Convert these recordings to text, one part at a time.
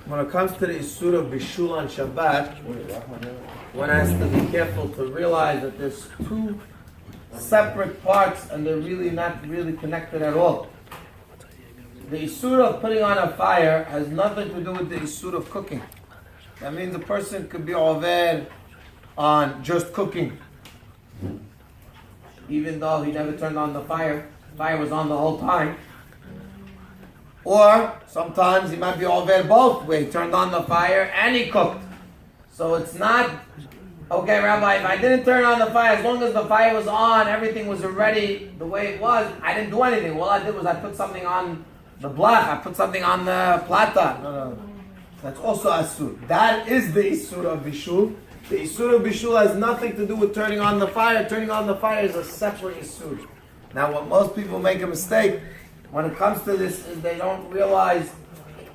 When it comes to the Isur of Bishul on Shabbat, one has to be careful to realize that there's two separate parts and they're really not connected at all. The Isur of putting on a fire has nothing to do with the Isur of cooking. That means a person could be over on just cooking, even though he never turned on the fire. The fire was on the whole time. Or sometimes he might be over both, where he turned on the fire and he cooked. So it's not, okay, Rabbi, if I didn't turn on the fire, as long as the fire was on, everything was already the way it was, I didn't do anything. All I did was I put something on the blach, I put something on the plata. No. That's also Asur. That is the Isur of Bishul. The Isur of Bishul has nothing to do with turning on the fire. Turning on the fire is a separate Isur. Now what most people make a mistake when it comes to this is they don't realize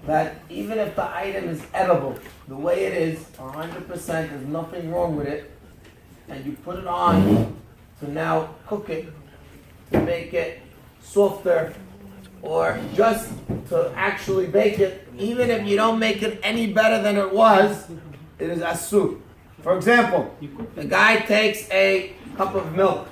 that even if the item is edible, the way it is, 100%, there's nothing wrong with it, and you put it on to now cook it, to make it softer, or just to actually bake it, even if you don't make it any better than it was, it is asur. For example, the guy takes a cup of milk.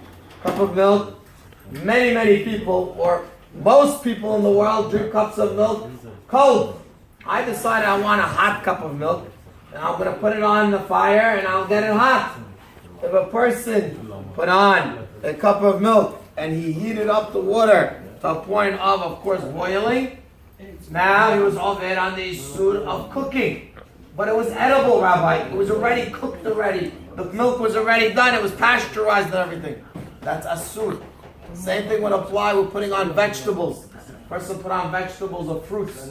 Many people, or most people in the world drink cups of milk cold. I decided I want a hot cup of milk, and I'm going to put it on the fire and I'll get it hot. If a person put on a cup of milk and he heated up the water to a point of course, boiling, now he was over it on the Isur of cooking. But it was edible, Rabbi. It was already cooked already. The milk was already done. It was pasteurized and everything. That's Asur. Same thing would apply with putting on vegetables. Person put on vegetables or fruits.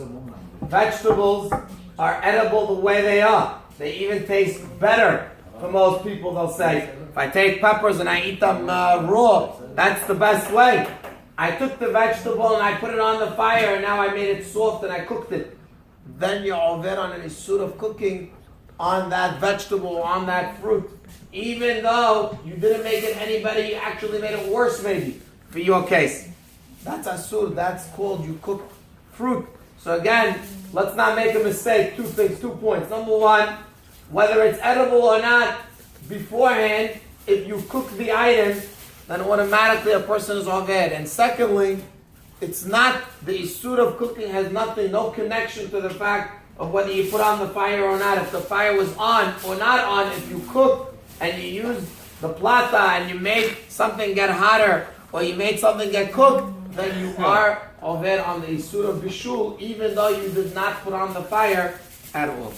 Vegetables are edible the way they are. They even taste better for most people, they'll say. If I take peppers and I eat them raw, that's the best way. I took the vegetable and I put it on the fire and now I made it soft and I cooked it. Then you're over on an Isur of cooking on that vegetable, on that fruit. Even though you didn't make it any better, you actually made it worse maybe, for your case. That's Asur, that's called you cook fruit. So again, let's not make a mistake. 2 things, 2 points. Number one, whether it's edible or not, beforehand, if you cook the item, then automatically a person is over. And secondly, it's not, the Isur of cooking has no connection to the fact of whether you put on the fire or not. If the fire was on or not on, if you cook and you use the plata and you made something get hotter or you made something get cooked, then you are over on the Isur of Bishul, even though you did not put on the fire at all.